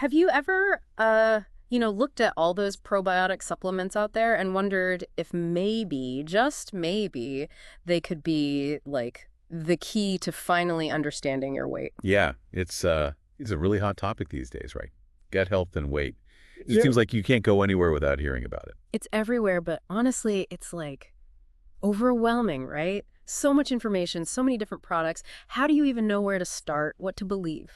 Have you ever, looked at all those probiotic supplements out there and wondered if maybe, just maybe, they could be like the key to finally understanding your weight? Yeah, it's a really hot topic these days, right? Gut health and weight. It Yeah. seems like you can't go anywhere without hearing about it. It's everywhere, but honestly, it's like overwhelming, right? So much information, so many different products. How do you even know where to start, what to believe?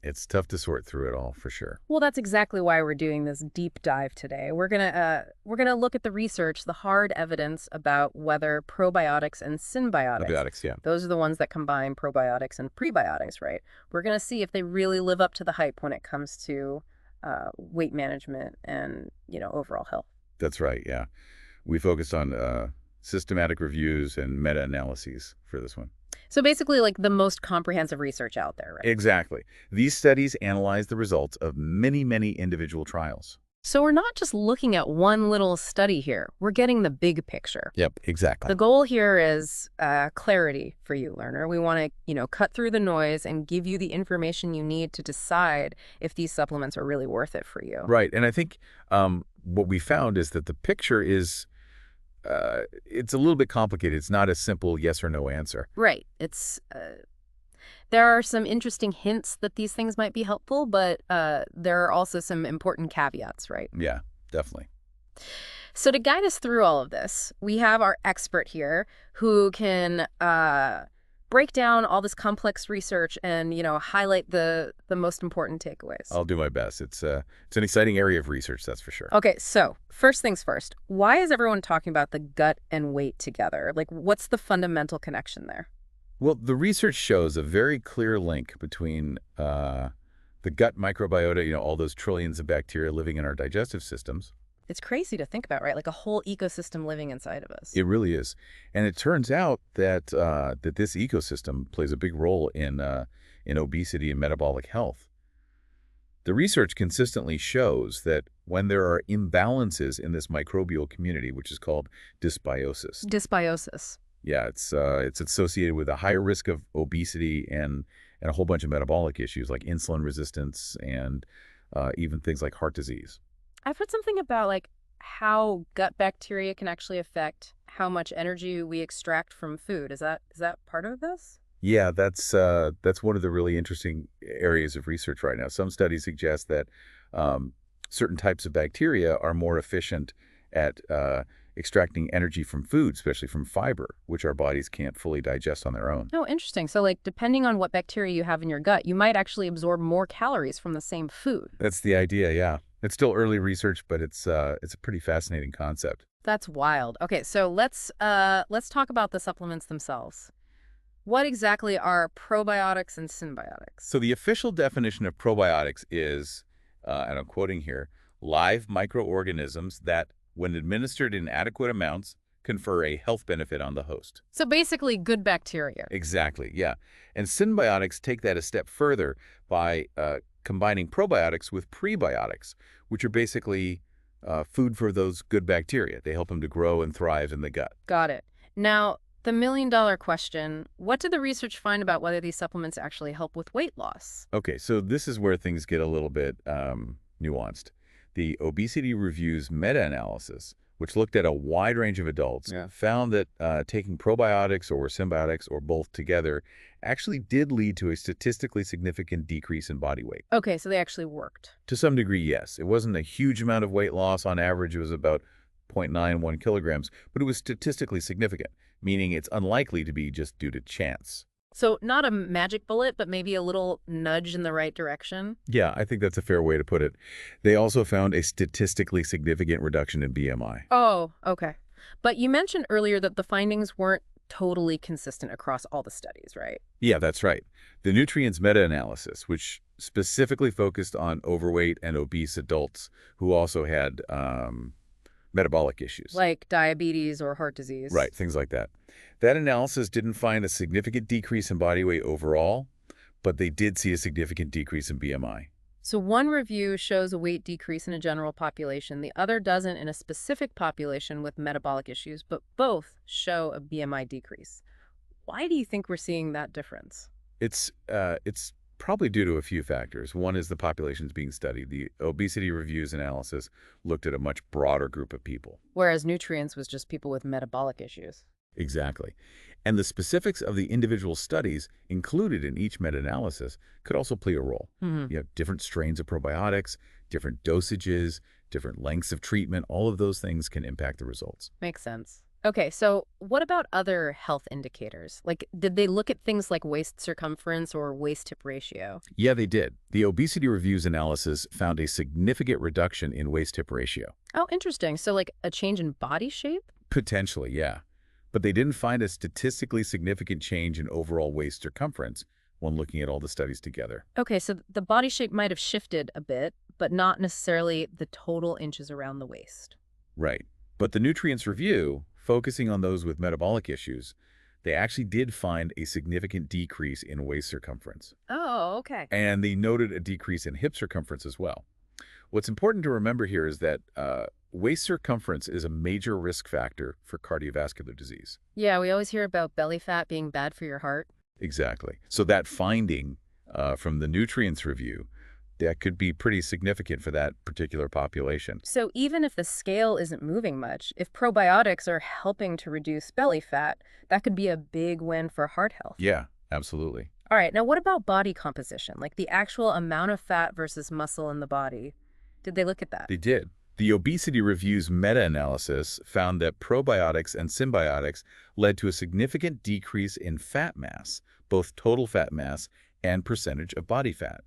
It's tough to sort through it all for sure. Well, that's exactly why we're doing this deep dive today. We're gonna look at the research, the hard evidence about whether probiotics and symbiotics, Probiotics, yeah. those are the ones that combine probiotics and prebiotics, right? We're gonna see if they really live up to the hype when it comes to weight management and overall health. That's right, yeah. We focused on systematic reviews and meta-analyses for this one. So basically, like the most comprehensive research out there, right? Exactly. These studies analyze the results of many, many individual trials. So we're not just looking at one little study here. We're getting the big picture. Yep, The exactly. goal here is clarity for you, learner. We want to, cut through the noise and give you the information you need to decide if these supplements are really worth it for you. Right, and I think what we found is that the picture is it's a little bit complicated. It's not a simple yes or no answer. Right. There are some interesting hints that these things might be helpful, but there are also some important caveats, right? Yeah, definitely. So to guide us through all of this, we have our expert here who can break down all this complex research and, highlight the most important takeaways. I'll do my best. It's an exciting area of research, that's for sure. Okay, so first things first, why is everyone talking about the gut and weight together? Like, what's the fundamental connection there? Well, the research shows a very clear link between the gut microbiota, all those trillions of bacteria living in our digestive systems. It's crazy to think about, right? Like a whole ecosystem living inside of us. It really is. And it turns out that that this ecosystem plays a big role in obesity and metabolic health. The research consistently shows that when there are imbalances in this microbial community, which is called dysbiosis, Dysbiosis. yeah, it's associated with a higher risk of obesity and a whole bunch of metabolic issues like insulin resistance and even things like heart disease. I've heard something about like how gut bacteria can actually affect how much energy we extract from food. Is that part of this? Yeah, that's one of the really interesting areas of research right now. Some studies suggest that certain types of bacteria are more efficient at extracting energy from food, especially from fiber, which our bodies can't fully digest on their own. Oh, interesting. So like depending on what bacteria you have in your gut, you might actually absorb more calories from the same food. That's the idea, yeah. It's still early research, but it's a pretty fascinating concept. That's wild. Okay, so let's talk about the supplements themselves. What exactly are probiotics and symbiotics? So the official definition of probiotics is, and I'm quoting here, live microorganisms that, when administered in adequate amounts, confer a health benefit on the host. So basically good bacteria. Exactly, yeah. And symbiotics take that a step further by combining probiotics with prebiotics, which are basically food for those good bacteria. They help them to grow and thrive in the gut. Got it. Now, the million-dollar question, what did the research find about whether these supplements actually help with weight loss? Okay, so this is where things get a little bit nuanced. The Obesity Review's meta-analysis, which looked at a wide range of adults, Yeah. found that taking probiotics or symbiotics or both together actually did lead to a statistically significant decrease in body weight. Okay, so they actually worked. To some degree, yes. It wasn't a huge amount of weight loss. On average, it was about 0.91 kilograms, but it was statistically significant, meaning it's unlikely to be just due to chance. So not a magic bullet, but maybe a little nudge in the right direction. Yeah, I think that's a fair way to put it. They also found a statistically significant reduction in BMI. Oh, okay. But you mentioned earlier that the findings weren't totally consistent across all the studies, right? Yeah, that's right. The nutrients meta-analysis, which specifically focused on overweight and obese adults who also had metabolic issues. Like diabetes or heart disease. Right, things like that. That analysis didn't find a significant decrease in body weight overall, but they did see a significant decrease in BMI. So one review shows a weight decrease in a general population, the other doesn't in a specific population with metabolic issues, but both show a BMI decrease. Why do you think we're seeing that difference? It's Probably due to a few factors. One is the populations being studied. The obesity reviews analysis looked at a much broader group of people. Whereas nutrients was just people with metabolic issues. Exactly. And the specifics of the individual studies included in each meta-analysis could also play a role. Hmm. You have different strains of probiotics, different dosages, different lengths of treatment. All of those things can impact the results. Makes sense. Okay, so what about other health indicators? Like, did they look at things like waist circumference or waist hip ratio? Yeah, they did. The obesity reviews analysis found a significant reduction in waist-hip ratio. Oh, interesting. So, like, a change in body shape? Potentially, yeah. But they didn't find a statistically significant change in overall waist circumference when looking at all the studies together. Okay, so the body shape might have shifted a bit, but not necessarily the total inches around the waist. Right. But the nutrients review, focusing on those with metabolic issues, they actually did find a significant decrease in waist circumference. Oh, okay. And they noted a decrease in hip circumference as well. What's important to remember here is that waist circumference is a major risk factor for cardiovascular disease. Yeah, we always hear about belly fat being bad for your heart. Exactly. So that finding from the nutrients review, that could be pretty significant for that particular population. So even if the scale isn't moving much, if probiotics are helping to reduce belly fat, that could be a big win for heart health. Yeah, absolutely. All right, now what about body composition, like the actual amount of fat versus muscle in the body? Did they look at that? They did. The obesity review's meta-analysis found that probiotics and symbiotics led to a significant decrease in fat mass, both total fat mass and percentage of body fat.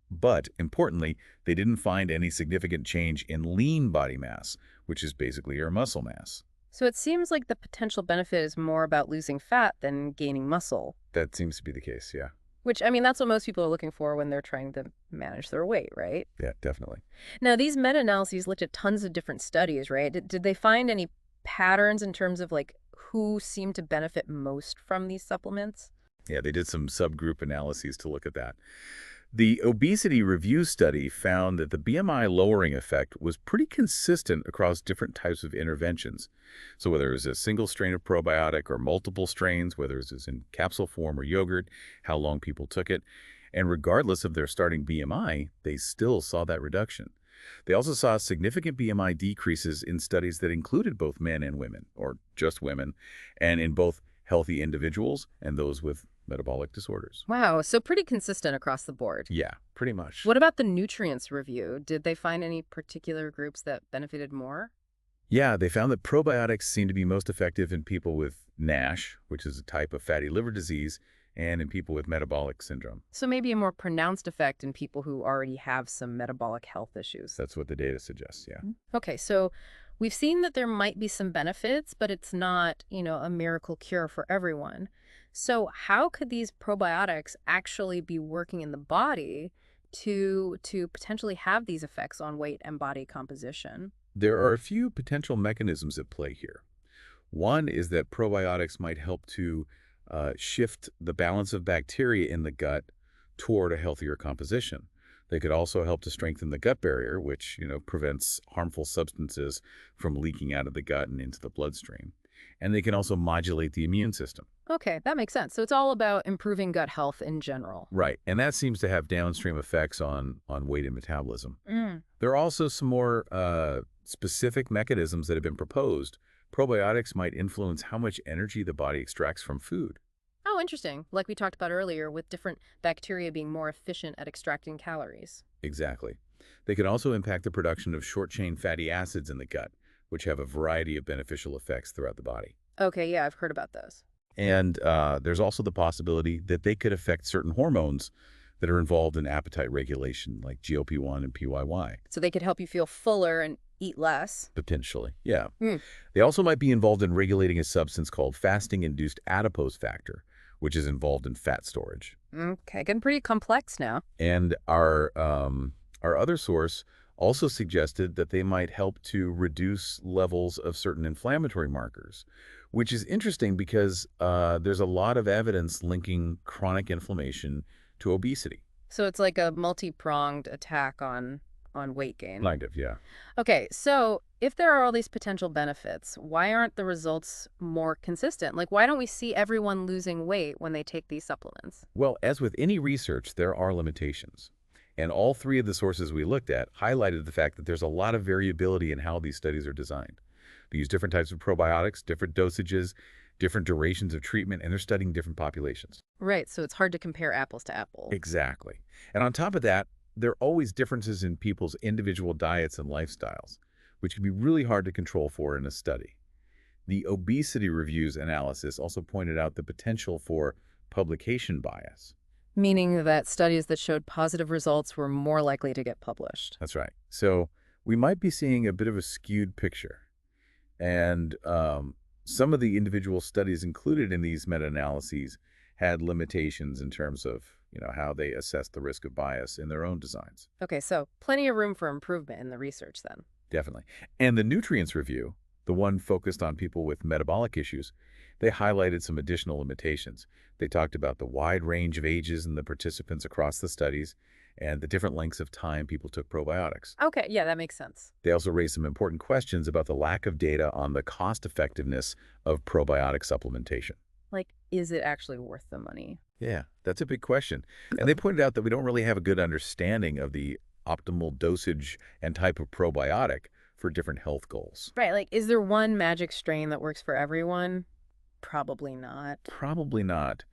But, importantly, they didn't find any significant change in lean body mass, which is basically your muscle mass. So it seems like the potential benefit is more about losing fat than gaining muscle, That seems to be the case, yeah. which, I mean, that's what most people are looking for when they're trying to manage their weight, right? Yeah, definitely. Now, these meta-analyses looked at tons of different studies, right? Did they find any patterns in terms of like who seemed to benefit most from these supplements? Yeah, they did some subgroup analyses to look at that. The obesity review study found that the BMI lowering effect was pretty consistent across different types of interventions. So whether it was a single strain of probiotic or multiple strains, whether it was in capsule form or yogurt, how long people took it, and regardless of their starting BMI, they still saw that reduction. They also saw significant BMI decreases in studies that included both men and women, or just women, and in both healthy individuals and those with metabolic disorders. Wow, so pretty consistent across the board. Yeah, pretty much. What about the nutrients review? Did they find any particular groups that benefited more? Yeah, they found that probiotics seem to be most effective in people with NASH, which is a type of fatty liver disease, and in people with metabolic syndrome. So maybe a more pronounced effect in people who already have some metabolic health issues. That's what the data suggests, yeah. Okay, so we've seen that there might be some benefits, but it's not, a miracle cure for everyone. So how could these probiotics actually be working in the body to potentially have these effects on weight and body composition? There are a few potential mechanisms at play here. One is that probiotics might help to shift the balance of bacteria in the gut toward a healthier composition. They could also help to strengthen the gut barrier, which, prevents harmful substances from leaking out of the gut and into the bloodstream. And they can also modulate the immune system. Okay, that makes sense. So it's all about improving gut health in general. Right, and that seems to have downstream effects on weight and metabolism. Mm. There are also some more specific mechanisms that have been proposed. Probiotics might influence how much energy the body extracts from food. Oh, interesting. Like we talked about earlier, with different bacteria being more efficient at extracting calories. Exactly. They can also impact the production of short-chain fatty acids in the gut, which have a variety of beneficial effects throughout the body. Okay, yeah, I've heard about those. And there's also the possibility that they could affect certain hormones that are involved in appetite regulation, like GLP-1 and PYY. So they could help you feel fuller and eat less. Potentially, yeah. Mm. They also might be involved in regulating a substance called fasting-induced adipose factor, which is involved in fat storage. Okay, getting pretty complex now. And our other source also suggested that they might help to reduce levels of certain inflammatory markers, which is interesting because there's a lot of evidence linking chronic inflammation to obesity. So it's like a multi-pronged attack on on weight gain. Kind of, yeah. Okay, so if there are all these potential benefits, why aren't the results more consistent? Like, why don't we see everyone losing weight when they take these supplements? Well, as with any research, there are limitations. And all three of the sources we looked at highlighted the fact that there's a lot of variability in how these studies are designed. They use different types of probiotics, different dosages, different durations of treatment, and they're studying different populations. Right, so it's hard to compare apples to apples. Exactly. And on top of that, there are always differences in people's individual diets and lifestyles, which can be really hard to control for in a study. The obesity reviews analysis also pointed out the potential for publication bias. Meaning that studies that showed positive results were more likely to get published. That's right. So we might be seeing a bit of a skewed picture. And some of the individual studies included in these meta-analyses had limitations in terms of, how they assess the risk of bias in their own designs. Okay, so plenty of room for improvement in the research then. Definitely. And the nutrients review, the one focused on people with metabolic issues, they highlighted some additional limitations. They talked about the wide range of ages in the participants across the studies and the different lengths of time people took probiotics. Okay, yeah, that makes sense. They also raised some important questions about the lack of data on the cost effectiveness of probiotic supplementation. Like, is it actually worth the money? Yeah, that's a big question. And they pointed out that we don't really have a good understanding of the optimal dosage and type of probiotic for different health goals. Right, like, is there one magic strain that works for everyone? Probably not. Probably not.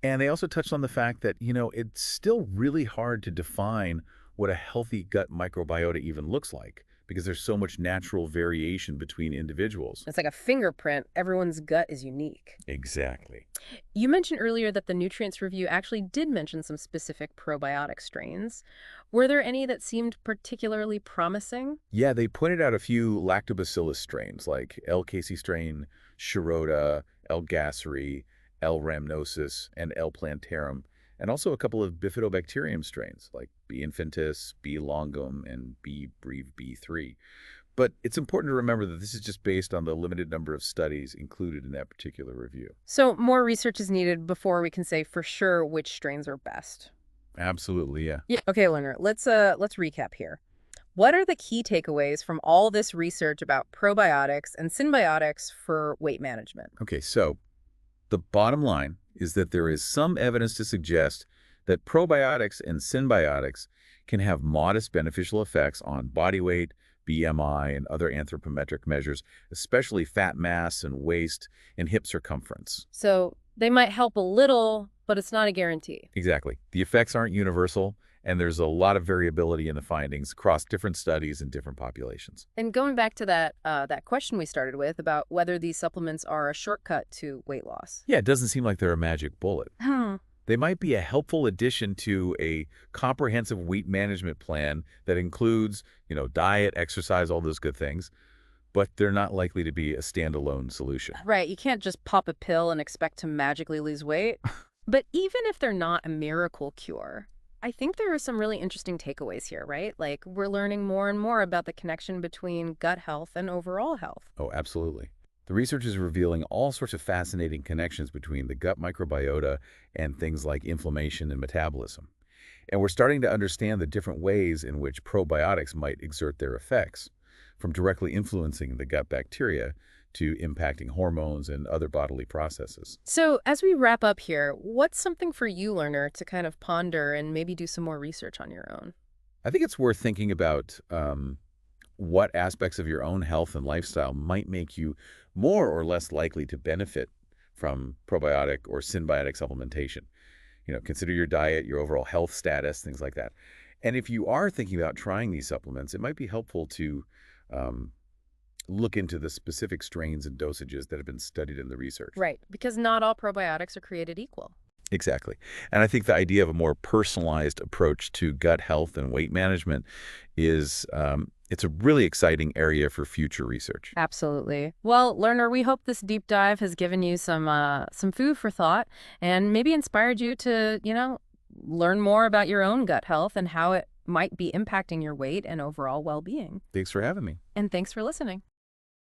And they also touched on the fact that, it's still really hard to define what a healthy gut microbiota even looks like because there's so much natural variation between individuals. It's like a fingerprint. Everyone's gut is unique. Exactly. You mentioned earlier that the nutrients review actually did mention some specific probiotic strains. Were there any that seemed particularly promising? Yeah, they pointed out a few lactobacillus strains like L. casei strain, Shirota, L. gasseri, L. rhamnosus, and L. plantarum, and also a couple of bifidobacterium strains like B. infantis, B. longum, and B. breve B3. But it's important to remember that this is just based on the limited number of studies included in that particular review. So more research is needed before we can say for sure which strains are best. Absolutely, yeah. Yeah. Okay, learner, let's recap here. What are the key takeaways from all this research about probiotics and symbiotics for weight management? Okay, so the bottom line is that there is some evidence to suggest that probiotics and symbiotics can have modest beneficial effects on body weight, BMI, and other anthropometric measures, especially fat mass and waist and hip circumference. So they might help a little, but it's not a guarantee. Exactly. The effects aren't universal, and there's a lot of variability in the findings across different studies and different populations. And going back to that question we started with about whether these supplements are a shortcut to weight loss. Yeah, it doesn't seem like they're a magic bullet. Hmm. They might be a helpful addition to a comprehensive weight management plan that includes, diet, exercise, all those good things, but they're not likely to be a standalone solution. Right, you can't just pop a pill and expect to magically lose weight. But even if they're not a miracle cure, I think there are some really interesting takeaways here, right? Like we're learning more and more about the connection between gut health and overall health. Oh, absolutely. The research is revealing all sorts of fascinating connections between the gut microbiota and things like inflammation and metabolism. And we're starting to understand the different ways in which probiotics might exert their effects, from directly influencing the gut bacteria to impacting hormones and other bodily processes. So as we wrap up here, what's something for you, learner, to kind of ponder and maybe do some more research on your own? I think it's worth thinking about what aspects of your own health and lifestyle might make you more or less likely to benefit from probiotic or symbiotic supplementation. Consider your diet, your overall health status, things like that. And if you are thinking about trying these supplements, it might be helpful to look into the specific strains and dosages that have been studied in the research. Right, because not all probiotics are created equal. Exactly. And I think the idea of a more personalized approach to gut health and weight management is it's a really exciting area for future research. Absolutely. Well, learner, we hope this deep dive has given you some food for thought and maybe inspired you to, learn more about your own gut health and how it might be impacting your weight and overall well-being. Thanks for having me. And thanks for listening.